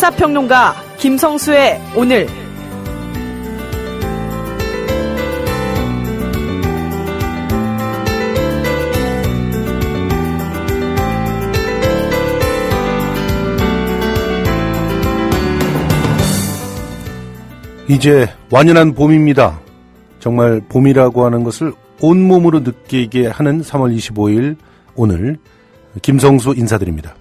시사평론가 김성수의 오늘. 이제 완연한 봄입니다. 정말 봄이라고 하는 것을 온몸으로 느끼게 하는 3월 25일 오늘 김성수 인사드립니다.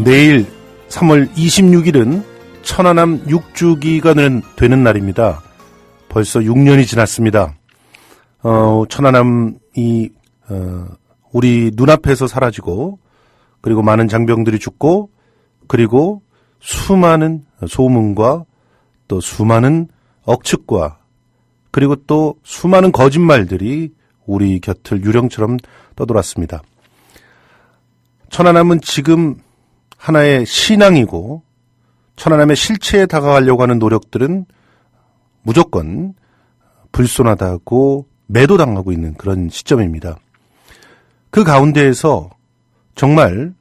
내일 3월 26일은 천안함 6주기가 되는 날입니다. 벌써 6년이 지났습니다. 천안함이 우리 눈앞에서 사라지고, 그리고 많은 장병들이 죽고, 그리고 수많은 소문과 또 수많은 억측과, 그리고 또 수많은 거짓말들이 우리 곁을 유령처럼 떠돌았습니다. 천안함은 지금 하나의 신앙이고, 천안함의 실체에 다가가려고 하는 노력들은 무조건 불손하다고 매도당하고 있는 그런 시점입니다. 그 가운데에서 정말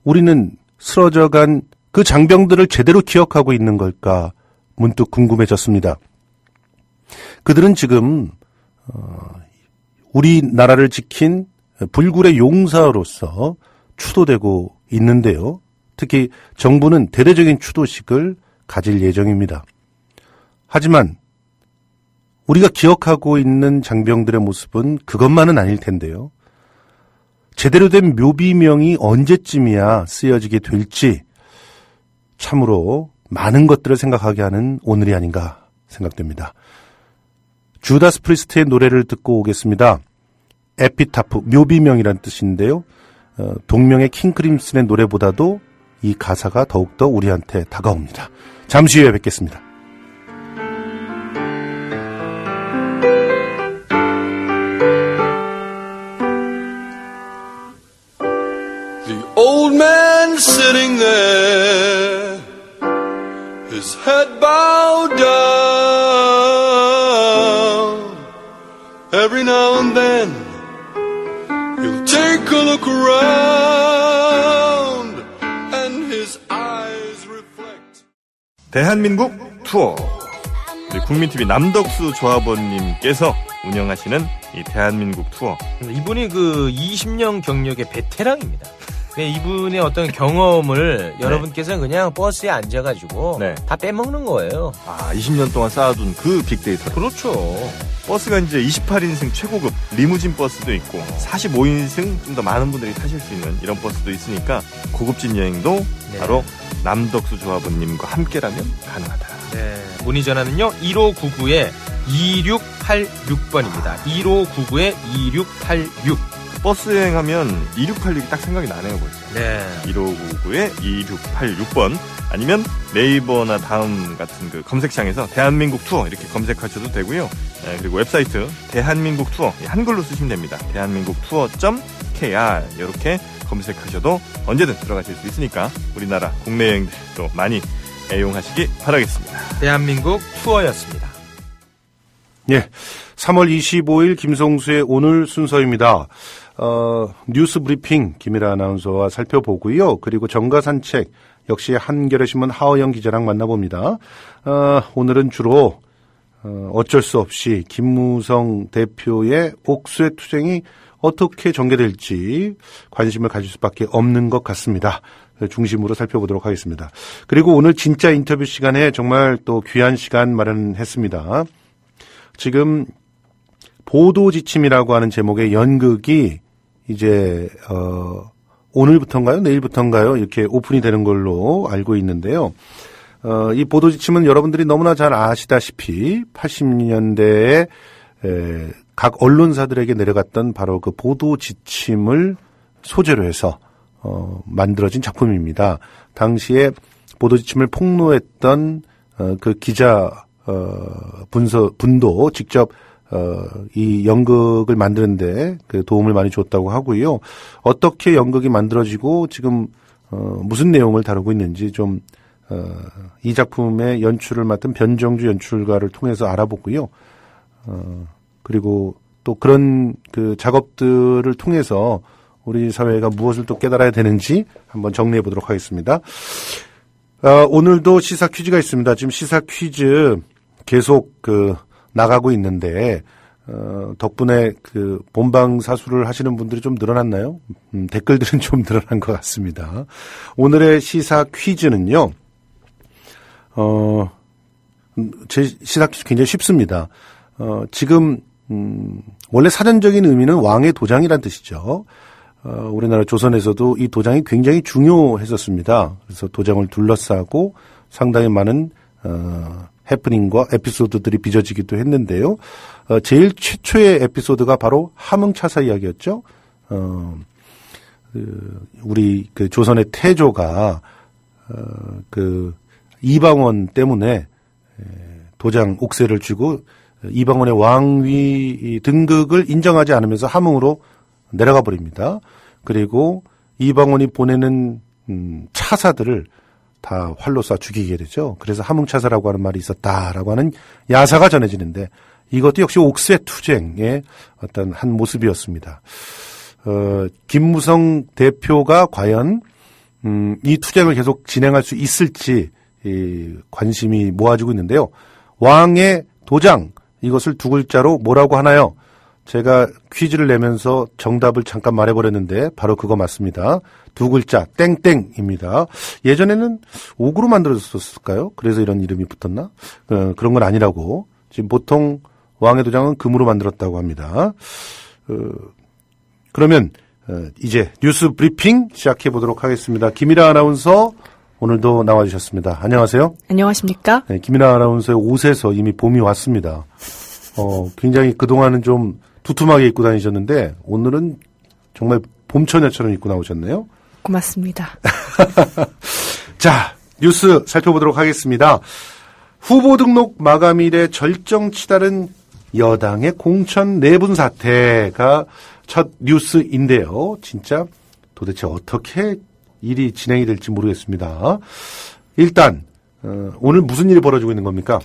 우리는 쓰러져간 그 장병들을 제대로 기억하고 있는 걸까 문득 궁금해졌습니다. 그들은 지금 우리나라를 지킨 불굴의 용사로서 추도되고 있는데요. 특히 정부는 대대적인 추도식을 가질 예정입니다. 하지만 우리가 기억하고 있는 장병들의 모습은 그것만은 아닐 텐데요. 제대로 된 묘비명이 언제쯤이야 쓰여지게 될지 참으로 많은 것들을 생각하게 하는 오늘이 아닌가 생각됩니다. 주다스 프리스트의 노래를 듣고 오겠습니다. 에피타프, 묘비명이란 뜻인데요. 동명의 킹 크림슨의 노래보다도 이 가사가 더욱더 우리한테 다가옵니다. 잠시 후에 뵙겠습니다. Old man sitting there, his head bowed down. Every now and then, he'll take a look around, and his eyes reflect. 대한민국 투어. 우리 국민TV 남덕수 조합원님께서 운영하시는 이 대한민국 투어. 이분이 그 20년 경력의 베테랑입니다. 이분의 어떤 경험을 여러분께서는 그냥 버스에 앉아가지고 다 빼먹는 거예요. 20년 동안 쌓아둔 그 빅데이터. 그렇죠. 버스가 이제 28인승 최고급 리무진 버스도 있고 45인승 좀 더 많은 분들이 타실 수 있는 이런 버스도 있으니까 고급진 여행도 바로 남덕수 조합원님과 함께라면 가능하다. 네. 문의 전화는요 1599-2686번입니다. 1599-2686. 버스 여행하면 2686이 딱 생각이 나네요, 벌써. 네. 1599-2686번 아니면 네이버나 다음 같은 그 검색창에서 대한민국 투어 이렇게 검색하셔도 되고요. 그리고 웹사이트 대한민국 투어 한글로 쓰시면 됩니다. 대한민국 투어.kr 이렇게 검색하셔도 언제든 들어가실 수 있으니까 우리나라 국내 여행들도 많이 애용하시기 바라겠습니다. 대한민국 투어였습니다. 예, 3월 25일 김성수의 오늘 순서입니다. 뉴스 브리핑 김일아 아나운서와 살펴보고요. 그리고 정가 산책 역시 한겨레신문 하어영 기자랑 만나봅니다. 오늘은 주로 어쩔 수 없이 김무성 대표의 옥수의 투쟁이 어떻게 전개될지 관심을 가질 수밖에 없는 것 같습니다. 중심으로 살펴보도록 하겠습니다. 그리고 오늘 진짜 인터뷰 시간에 정말 또 귀한 시간 마련했습니다. 지금 보도지침이라고 하는 제목의 연극이 이제 오늘부터인가요? 내일부터인가요? 이렇게 오픈이 되는 걸로 알고 있는데요. 이 보도지침은 여러분들이 너무나 잘 아시다시피 80년대에 각 언론사들에게 내려갔던 바로 그 보도지침을 소재로 해서 만들어진 작품입니다. 당시에 보도지침을 폭로했던 그 기자 분도 직접 이 연극을 만드는데 그 도움을 많이 줬다고 하고요. 어떻게 연극이 만들어지고 지금 무슨 내용을 다루고 있는지 좀 이 작품의 연출을 맡은 변정주 연출가를 통해서 알아보고요. 그리고 또 그런 그 작업들을 통해서 우리 사회가 무엇을 또 깨달아야 되는지 한번 정리해 보도록 하겠습니다. 오늘도 시사 퀴즈가 있습니다. 지금 시사 퀴즈 계속 나가고 있는데, 덕분에 본방사수를 하시는 분들이 좀 늘어났나요? 댓글들은 좀 늘어난 것 같습니다. 오늘의 시사 퀴즈는요, 제 시사 퀴즈 굉장히 쉽습니다. 지금, 원래 사전적인 의미는 왕의 도장이란 뜻이죠. 우리나라 조선에서도 이 도장이 굉장히 중요했었습니다. 그래서 도장을 둘러싸고 상당히 많은, 해프닝과 에피소드들이 빚어지기도 했는데요. 제일 최초의 에피소드가 바로 함흥차사 이야기였죠. 우리 조선의 태조가, 이방원 때문에 도장 옥세를 주고 이방원의 왕위 등극을 인정하지 않으면서 함흥으로 내려가 버립니다. 그리고 이방원이 보내는 차사들을 다 활로 쏴 죽이게 되죠. 그래서 함흥차사라고 하는 말이 있었다라고 하는 야사가 전해지는데 이것도 역시 옥쇄투쟁의 어떤 한 모습이었습니다. 김무성 대표가 과연 이 투쟁을 계속 진행할 수 있을지 관심이 모아지고 있는데요. 왕의 도장, 이것을 두 글자로 뭐라고 하나요? 제가 퀴즈를 내면서 정답을 잠깐 말해버렸는데 바로 그거 맞습니다. 두 글자 땡땡입니다. 예전에는 옥으로 만들어졌을까요? 그래서 이런 이름이 붙었나? 그런 건 아니라고. 지금 보통 왕의 도장은 금으로 만들었다고 합니다. 그러면 이제 뉴스 브리핑 시작해 보도록 하겠습니다. 김일아 아나운서 오늘도 나와주셨습니다. 안녕하세요. 안녕하십니까? 네, 김일아 아나운서의 옷에서 이미 봄이 왔습니다. 굉장히 그동안은 좀 두툼하게 입고 다니셨는데 오늘은 정말 봄처녀처럼 입고 나오셨네요. 고맙습니다. 자, 뉴스 살펴보도록 하겠습니다. 후보 등록 마감일에 절정치달은 여당의 공천 내분 사태가 첫 뉴스인데요. 진짜 도대체 어떻게 일이 진행이 될지 모르겠습니다. 일단 오늘 무슨 일이 벌어지고 있는 겁니까?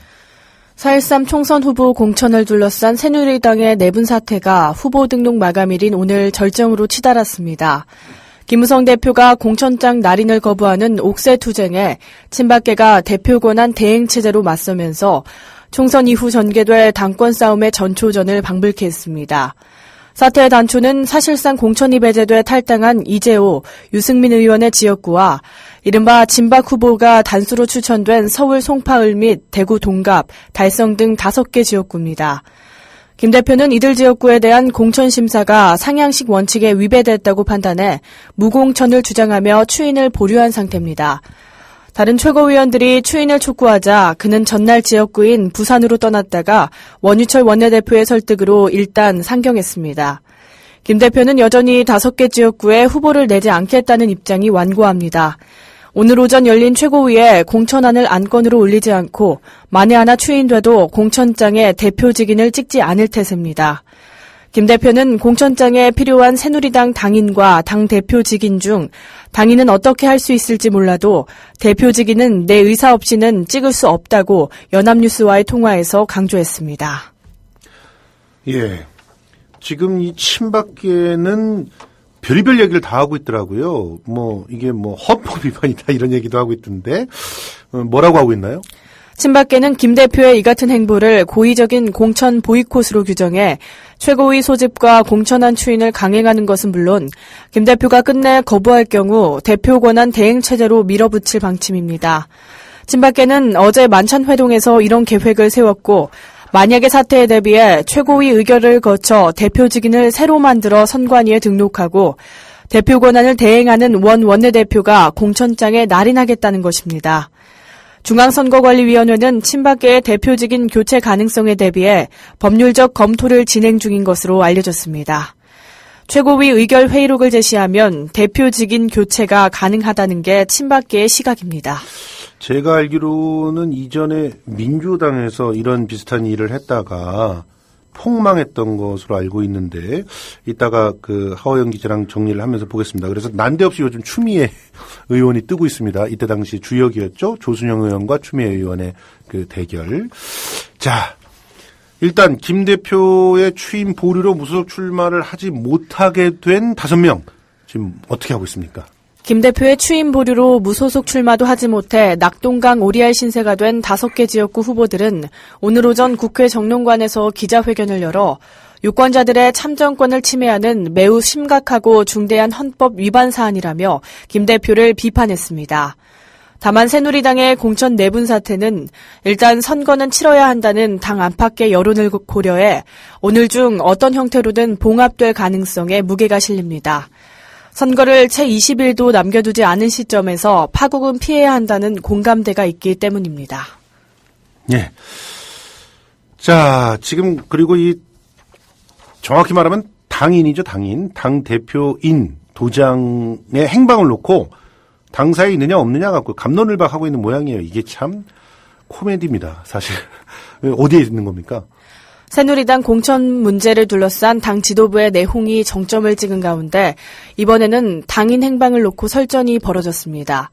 4.13 총선 후보 공천을 둘러싼 새누리당의 내분 사태가 후보 등록 마감일인 오늘 절정으로 치달았습니다. 김무성 대표가 공천장 날인을 거부하는 옥쇄투쟁에 친박계가 대표 권한 대행체제로 맞서면서 총선 이후 전개될 당권 싸움의 전초전을 방불케 했습니다. 사태의 단초는 사실상 공천이 배제돼 탈당한 이재호, 유승민 의원의 지역구와 이른바 진박 후보가 단수로 추천된 서울 송파을 및 대구 동갑, 달성 등 5개 지역구입니다. 김 대표는 이들 지역구에 대한 공천 심사가 상향식 원칙에 위배됐다고 판단해 무공천을 주장하며 추인을 보류한 상태입니다. 다른 최고위원들이 추인을 촉구하자 그는 전날 지역구인 부산으로 떠났다가 원유철 원내대표의 설득으로 일단 상경했습니다. 김 대표는 여전히 5개 지역구에 후보를 내지 않겠다는 입장이 완고합니다. 오늘 오전 열린 최고위에 공천안을 안건으로 올리지 않고 만에 하나 추인돼도 공천장에 대표 직인을 찍지 않을 태세입니다. 김 대표는 공천장에 필요한 새누리당 당인과 당대표 직인 중 당인은 어떻게 할 수 있을지 몰라도 대표 직인은 내 의사 없이는 찍을 수 없다고 연합뉴스와의 통화에서 강조했습니다. 예, 지금 이 친박계는 별의별 얘기를 다 하고 있더라고요. 이게 헌법 위반이다 이런 얘기도 하고 있던데 뭐라고 하고 있나요? 친박계는 김 대표의 이 같은 행보를 고의적인 공천 보이콧으로 규정해 최고위 소집과 공천안 추인을 강행하는 것은 물론 김 대표가 끝내 거부할 경우 대표 권한 대행체제로 밀어붙일 방침입니다. 친박계는 어제 만찬회동에서 이런 계획을 세웠고 만약의 사태에 대비해 최고위 의결을 거쳐 대표 직인을 새로 만들어 선관위에 등록하고 대표 권한을 대행하는 원 원내대표가 공천장에 날인하겠다는 것입니다. 중앙선거관리위원회는 친박계의 대표직인 교체 가능성에 대비해 법률적 검토를 진행 중인 것으로 알려졌습니다. 최고위 의결 회의록을 제시하면 대표직인 교체가 가능하다는 게 친박계의 시각입니다. 제가 알기로는 이전에 민주당에서 이런 비슷한 일을 했다가 폭망했던 것으로 알고 있는데 이따가 하호영 기자랑 정리를 하면서 보겠습니다. 그래서 난데없이 요즘 추미애 의원이 뜨고 있습니다. 이때 당시 주역이었죠. 조순영 의원과 추미애 의원의 대결. 자, 일단 김 대표의 취임 보류로 무소속 출마를 하지 못하게 된 5명 지금 어떻게 하고 있습니까? 김 대표의 취임 보류로 무소속 출마도 하지 못해 낙동강 오리알 신세가 된 5개 지역구 후보들은 오늘 오전 국회 정론관에서 기자회견을 열어 유권자들의 참정권을 침해하는 매우 심각하고 중대한 헌법 위반 사안이라며 김 대표를 비판했습니다. 다만 새누리당의 공천 내분 사태는 일단 선거는 치러야 한다는 당 안팎의 여론을 고려해 오늘 중 어떤 형태로든 봉합될 가능성에 무게가 실립니다. 선거를 채 20일도 남겨두지 않은 시점에서 파국은 피해야 한다는 공감대가 있기 때문입니다. 예. 자, 지금 그리고 정확히 말하면 당인이죠, 당인. 당 대표인 도장의 행방을 놓고 당사에 있느냐 없느냐 갖고 갑론을박하고 있는 모양이에요. 이게 참 코미디입니다, 사실. 어디에 있는 겁니까? 새누리당 공천 문제를 둘러싼 당 지도부의 내홍이 정점을 찍은 가운데 이번에는 당인 행방을 놓고 설전이 벌어졌습니다.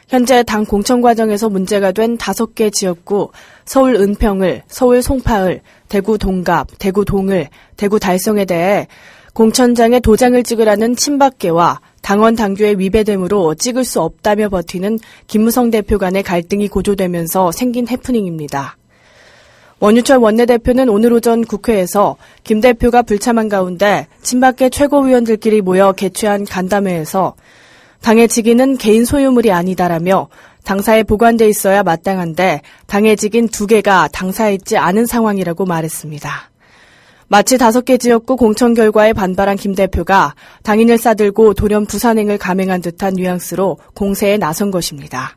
현재 당 공천 과정에서 문제가 된 5개 지역구 서울 은평을, 서울 송파을, 대구 동갑, 대구 동을, 대구 달성에 대해 공천장에 도장을 찍으라는 친박계와 당원 당규의 위배됨으로 찍을 수 없다며 버티는 김무성 대표 간의 갈등이 고조되면서 생긴 해프닝입니다. 원유철 원내대표는 오늘 오전 국회에서 김 대표가 불참한 가운데 친박계 최고위원들끼리 모여 개최한 간담회에서 당의 직위는 개인 소유물이 아니다라며 당사에 보관돼 있어야 마땅한데 당의 직인 2개가 당사에 있지 않은 상황이라고 말했습니다. 마치 5개 지역구 공천 결과에 반발한 김 대표가 당인을 싸들고 돌연 부산행을 감행한 듯한 뉘앙스로 공세에 나선 것입니다.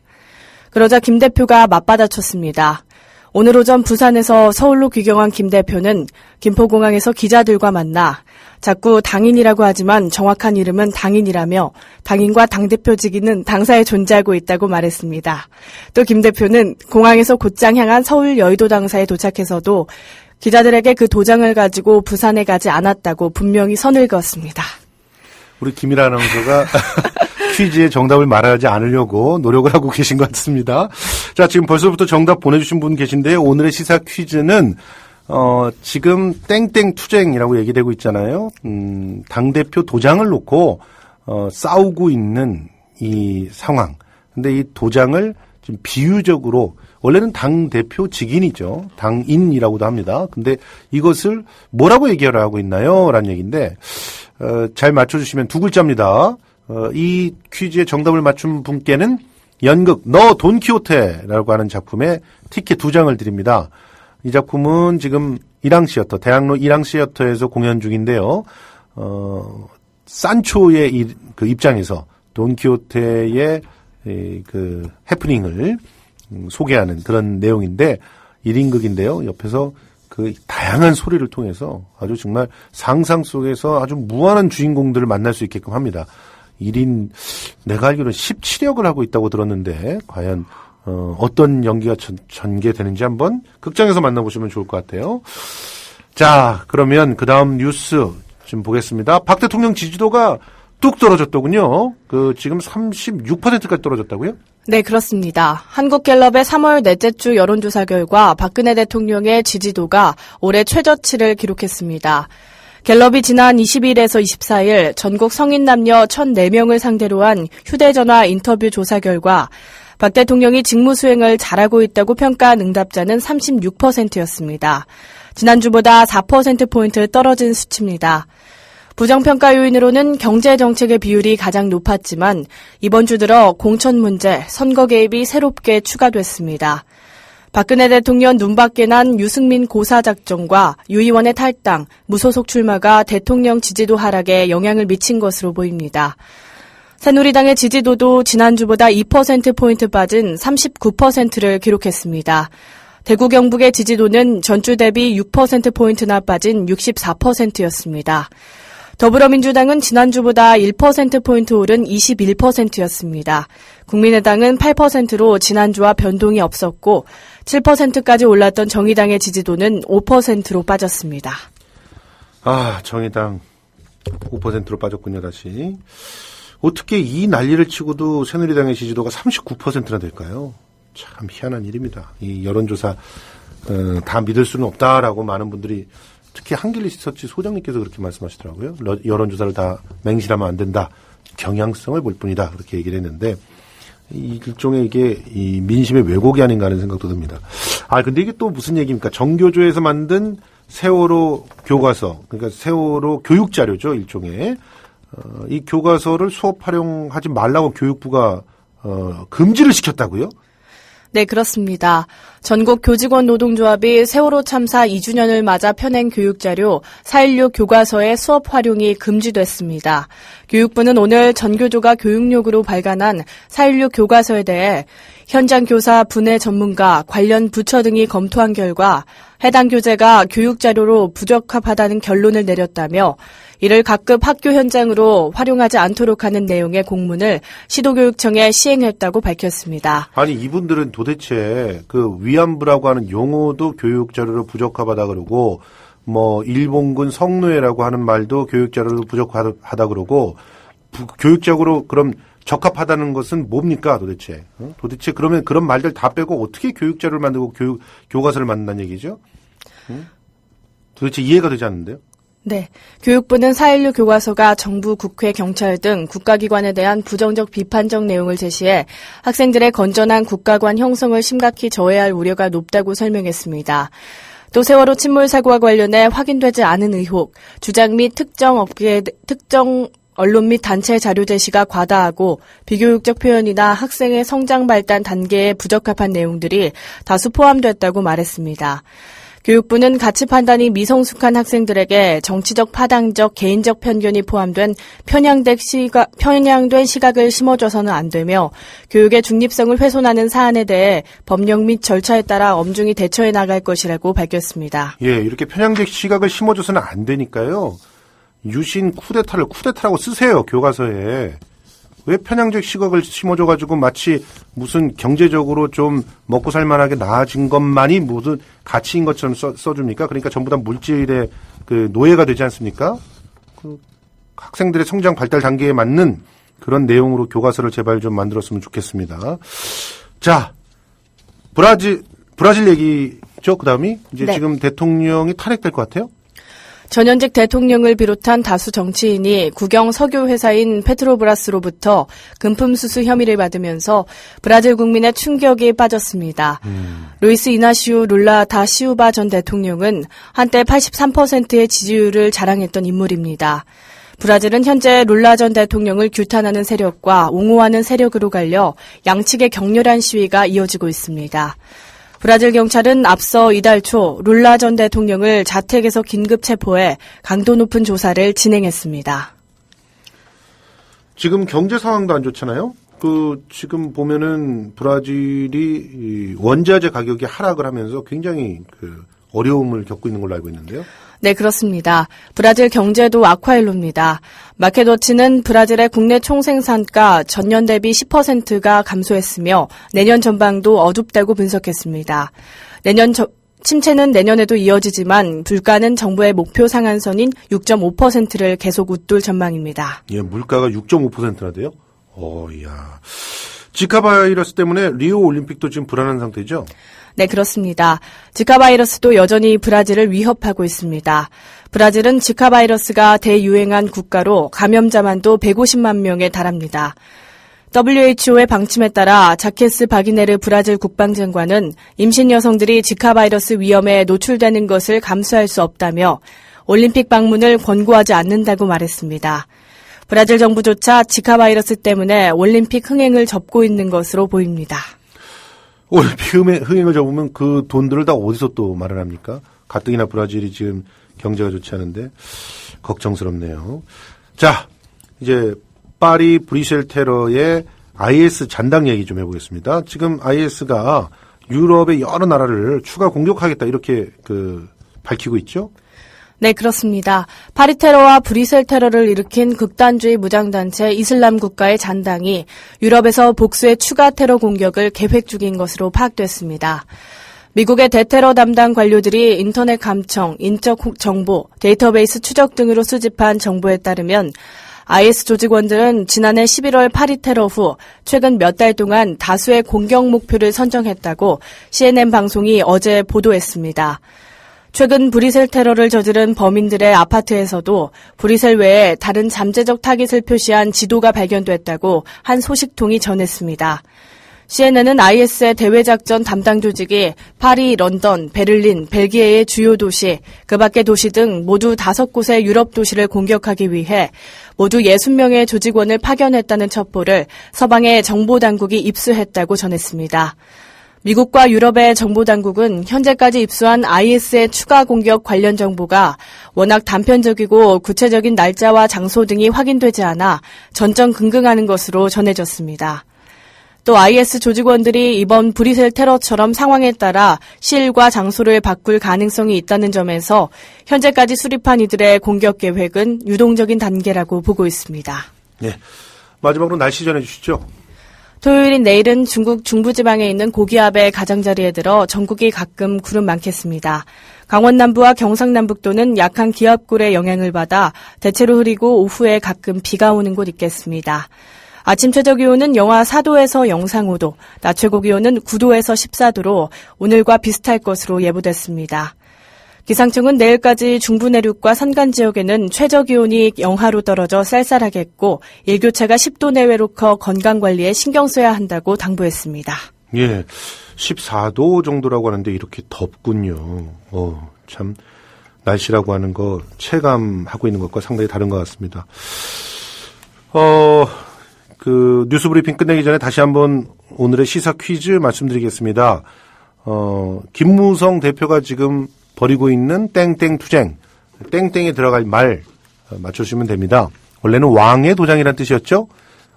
그러자 김 대표가 맞받아쳤습니다. 오늘 오전 부산에서 서울로 귀경한 김 대표는 김포공항에서 기자들과 만나 자꾸 당인이라고 하지만 정확한 이름은 당인이라며 당인과 당대표 직위는 당사에 존재하고 있다고 말했습니다. 또 김 대표는 공항에서 곧장 향한 서울 여의도 당사에 도착해서도 기자들에게 그 도장을 가지고 부산에 가지 않았다고 분명히 선을 그었습니다. 우리 김일아 아나운서가 퀴즈의 정답을 말하지 않으려고 노력을 하고 계신 것 같습니다. 자, 지금 벌써부터 정답 보내주신 분 계신데요. 오늘의 시사 퀴즈는 지금 땡땡 투쟁이라고 얘기되고 있잖아요. 당대표 도장을 놓고 싸우고 있는 이 상황. 근데 이 도장을 지금 비유적으로 원래는 당대표 직인이죠. 당인이라고도 합니다. 근데 이것을 뭐라고 얘기를 하고 있나요? 라는 얘기인데 잘 맞춰주시면 2글자입니다. 이 퀴즈의 정답을 맞춘 분께는 연극 너 돈키호테라고 하는 작품의 티켓 2장을 드립니다. 이 작품은 지금 일항시어터, 대학로 일항시어터에서 공연 중인데요. 산초의 그 입장에서 돈키호테의 그 해프닝을 소개하는 그런 내용인데 1인극인데요. 옆에서 그 다양한 소리를 통해서 아주 정말 상상 속에서 아주 무한한 주인공들을 만날 수 있게끔 합니다. 1인 내가 알기로는 17역을 하고 있다고 들었는데 과연 어떤 연기가 전개되는지 한번 극장에서 만나보시면 좋을 것 같아요. 자, 그러면 그 다음 뉴스 좀 보겠습니다. 박 대통령 지지도가 뚝 떨어졌더군요. 지금 36%까지 떨어졌다고요? 네, 그렇습니다. 한국갤럽의 3월 넷째 주 여론조사 결과 박근혜 대통령의 지지도가 올해 최저치를 기록했습니다. 갤럽이 지난 20일에서 24일 전국 성인 남녀 1,004명을 상대로 한 휴대전화 인터뷰 조사 결과 박 대통령이 직무 수행을 잘하고 있다고 평가한 응답자는 36%였습니다. 지난주보다 4%포인트 떨어진 수치입니다. 부정평가 요인으로는 경제정책의 비율이 가장 높았지만 이번 주 들어 공천 문제, 선거 개입이 새롭게 추가됐습니다. 박근혜 대통령 눈밖에 난 유승민 고사 작전과 유 의원의 탈당, 무소속 출마가 대통령 지지도 하락에 영향을 미친 것으로 보입니다. 새누리당의 지지도도 지난주보다 2%포인트 빠진 39%를 기록했습니다. 대구 경북의 지지도는 전주 대비 6%포인트나 빠진 64%였습니다. 더불어민주당은 지난주보다 1%포인트 오른 21%였습니다. 국민의당은 8%로 지난주와 변동이 없었고 7%까지 올랐던 정의당의 지지도는 5%로 빠졌습니다. 아, 정의당 5%로 빠졌군요, 다시. 어떻게 이 난리를 치고도 새누리당의 지지도가 39%나 될까요? 참 희한한 일입니다. 이 여론조사 다 믿을 수는 없다라고 많은 분들이 특히 한길 리서치 소장님께서 그렇게 말씀하시더라고요. 여론조사를 다 맹신하면 안 된다. 경향성을 볼 뿐이다. 그렇게 얘기를 했는데 이 일종의 이게 이 민심의 왜곡이 아닌가 하는 생각도 듭니다. 근데 이게 또 무슨 얘기입니까? 정교조에서 만든 세월호 교과서, 그러니까 세월호 교육 자료죠, 일종의. 이 교과서를 수업 활용하지 말라고 교육부가 금지를 시켰다고요? 네, 그렇습니다. 전국 교직원 노동조합이 세월호 참사 2주년을 맞아 펴낸 교육자료 4.16 교과서의 수업 활용이 금지됐습니다. 교육부는 오늘 전교조가 교육용으로 발간한 4.16 교과서에 대해 현장 교사, 분해 전문가, 관련 부처 등이 검토한 결과 해당 교재가 교육자료로 부적합하다는 결론을 내렸다며 이를 각급 학교 현장으로 활용하지 않도록 하는 내용의 공문을 시도교육청에 시행했다고 밝혔습니다. 아니 이분들은 도대체 그 위안부라고 하는 용어도 교육자료로 부적합하다 그러고 뭐 일본군 성노예라고 하는 말도 교육자료로 부적하다 그러고 교육적으로 그럼 적합하다는 것은 뭡니까 도대체? 도대체 그러면 그런 말들 다 빼고 어떻게 교육자료를 만들고 교과서를 만든다는 얘기죠? 도대체 이해가 되지 않는데요? 네. 교육부는 4.16 교과서가 정부, 국회, 경찰 등 국가기관에 대한 부정적 비판적 내용을 제시해 학생들의 건전한 국가관 형성을 심각히 저해할 우려가 높다고 설명했습니다. 또 세월호 침몰 사고와 관련해 확인되지 않은 의혹, 주장 및 특정 언론 및 단체 자료 제시가 과다하고 비교육적 표현이나 학생의 성장 발달 단계에 부적합한 내용들이 다수 포함됐다고 말했습니다. 교육부는 가치 판단이 미성숙한 학생들에게 정치적, 파당적, 개인적 편견이 포함된 편향된 시각을 심어줘서는 안 되며 교육의 중립성을 훼손하는 사안에 대해 법령 및 절차에 따라 엄중히 대처해 나갈 것이라고 밝혔습니다. 예, 이렇게 편향된 시각을 심어줘서는 안 되니까요. 유신 쿠데타를 쿠데타라고 쓰세요, 교과서에. 왜 편향적 시각을 심어줘가지고 마치 무슨 경제적으로 좀 먹고 살만하게 나아진 것만이 무슨 가치인 것처럼 써줍니까? 그러니까 전부 다 물질의 그 노예가 되지 않습니까? 그 학생들의 성장 발달 단계에 맞는 그런 내용으로 교과서를 제발 좀 만들었으면 좋겠습니다. 자, 브라질 얘기죠, 그 다음이? 이제 네. 지금 대통령이 탄핵될 것 같아요? 전현직 대통령을 비롯한 다수 정치인이 국영 석유회사인 페트로브라스로부터 금품 수수 혐의를 받으면서 브라질 국민의 충격이 빠졌습니다. 루이스 이나시우 룰라 다 시우바 전 대통령은 한때 83%의 지지율을 자랑했던 인물입니다. 브라질은 현재 룰라 전 대통령을 규탄하는 세력과 옹호하는 세력으로 갈려 양측의 격렬한 시위가 이어지고 있습니다. 브라질 경찰은 앞서 이달 초 룰라 전 대통령을 자택에서 긴급 체포해 강도 높은 조사를 진행했습니다. 지금 경제 상황도 안 좋잖아요. 지금 보면은 브라질이 원자재 가격이 하락을 하면서 굉장히 어려움을 겪고 있는 걸로 알고 있는데요. 네, 그렇습니다. 브라질 경제도 악화일로입니다. 마켓워치는 브라질의 국내 총생산가 전년 대비 10%가 감소했으며 내년 전망도 어둡다고 분석했습니다. 침체는 내년에도 이어지지만 물가는 정부의 목표 상한선인 6.5%를 계속 웃돌 전망입니다. 예, 물가가 6.5%나 돼요? 이야. 지카 바이러스 때문에 리오 올림픽도 지금 불안한 상태죠? 네, 그렇습니다. 지카 바이러스도 여전히 브라질을 위협하고 있습니다. 브라질은 지카 바이러스가 대유행한 국가로 감염자만도 150만 명에 달합니다. WHO의 방침에 따라 자케스 바기네르 브라질 국방장관은 임신 여성들이 지카 바이러스 위험에 노출되는 것을 감수할 수 없다며 올림픽 방문을 권고하지 않는다고 말했습니다. 브라질 정부조차 지카 바이러스 때문에 올림픽 흥행을 접고 있는 것으로 보입니다. 올림픽 흥행을 접으면 그 돈들을 다 어디서 또 마련합니까? 가뜩이나 브라질이 지금 경제가 좋지 않은데 걱정스럽네요. 자, 이제 파리 브뤼셀 테러의 IS 잔당 얘기 좀 해보겠습니다. 지금 IS가 유럽의 여러 나라를 추가 공격하겠다 이렇게 밝히고 있죠? 네, 그렇습니다. 파리 테러와 브뤼셀 테러를 일으킨 극단주의 무장단체 이슬람 국가의 잔당이 유럽에서 복수의 추가 테러 공격을 계획 중인 것으로 파악됐습니다. 미국의 대테러 담당 관료들이 인터넷 감청, 인적 정보, 데이터베이스 추적 등으로 수집한 정보에 따르면 IS 조직원들은 지난해 11월 파리 테러 후 최근 몇 달 동안 다수의 공격 목표를 선정했다고 CNN 방송이 어제 보도했습니다. 최근 브뤼셀 테러를 저지른 범인들의 아파트에서도 브뤼셀 외에 다른 잠재적 타깃을 표시한 지도가 발견됐다고 한 소식통이 전했습니다. CNN은 IS의 대외작전 담당 조직이 파리, 런던, 베를린, 벨기에의 주요 도시, 그 밖의 도시 등 모두 5곳의 유럽 도시를 공격하기 위해 모두 60명의 조직원을 파견했다는 첩보를 서방의 정보당국이 입수했다고 전했습니다. 미국과 유럽의 정보당국은 현재까지 입수한 IS의 추가 공격 관련 정보가 워낙 단편적이고 구체적인 날짜와 장소 등이 확인되지 않아 전전긍긍하는 것으로 전해졌습니다. 또 IS 조직원들이 이번 브뤼셀 테러처럼 상황에 따라 시일과 장소를 바꿀 가능성이 있다는 점에서 현재까지 수립한 이들의 공격 계획은 유동적인 단계라고 보고 있습니다. 네. 마지막으로 날씨 전해주시죠. 토요일인 내일은 중국 중부지방에 있는 고기압의 가장자리에 들어 전국이 가끔 구름 많겠습니다. 강원 남부와 경상남북도는 약한 기압골의 영향을 받아 대체로 흐리고 오후에 가끔 비가 오는 곳 있겠습니다. 아침 최저기온은 영하 4도에서 영상 5도, 낮 최고기온은 9도에서 14도로 오늘과 비슷할 것으로 예보됐습니다. 기상청은 내일까지 중부 내륙과 산간 지역에는 최저기온이 영하로 떨어져 쌀쌀하겠고 일교차가 10도 내외로 커 건강관리에 신경 써야 한다고 당부했습니다. 예, 14도 정도라고 하는데 이렇게 덥군요. 참 날씨라고 하는 거 체감하고 있는 것과 상당히 다른 것 같습니다. 그 뉴스 브리핑 끝내기 전에 다시 한번 오늘의 시사 퀴즈 말씀드리겠습니다. 김무성 대표가 지금 벌이고 있는 땡땡 투쟁, 땡땡에 들어갈 말 맞춰주시면 됩니다. 원래는 왕의 도장이란 뜻이었죠.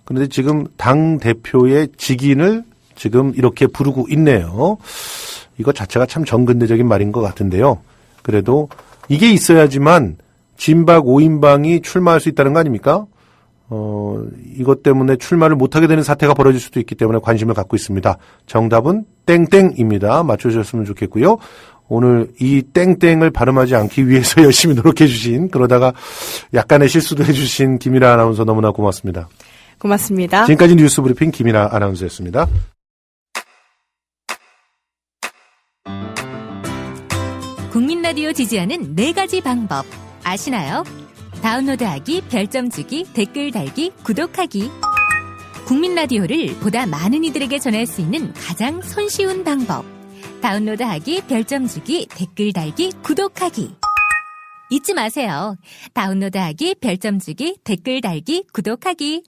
그런데 지금 당 대표의 직인을 지금 이렇게 부르고 있네요. 이거 자체가 참 정근대적인 말인 것 같은데요. 그래도 이게 있어야지만 진박 5인방이 출마할 수 있다는 거 아닙니까? 이것 때문에 출마를 못하게 되는 사태가 벌어질 수도 있기 때문에 관심을 갖고 있습니다. 정답은 땡땡입니다. 맞춰주셨으면 좋겠고요. 오늘 이 땡땡을 발음하지 않기 위해서 열심히 노력해 주신, 그러다가 약간의 실수도 해주신 김일아 아나운서 너무나 고맙습니다. 고맙습니다. 지금까지 뉴스 브리핑 김일아 아나운서였습니다. 국민 라디오 지지하는 4가지 방법 아시나요? 다운로드하기, 별점 주기, 댓글 달기, 구독하기. 국민 라디오를 보다 많은 이들에게 전할 수 있는 가장 손쉬운 방법. 다운로드하기, 별점 주기, 댓글 달기, 구독하기. 잊지 마세요. 다운로드하기, 별점 주기, 댓글 달기, 구독하기.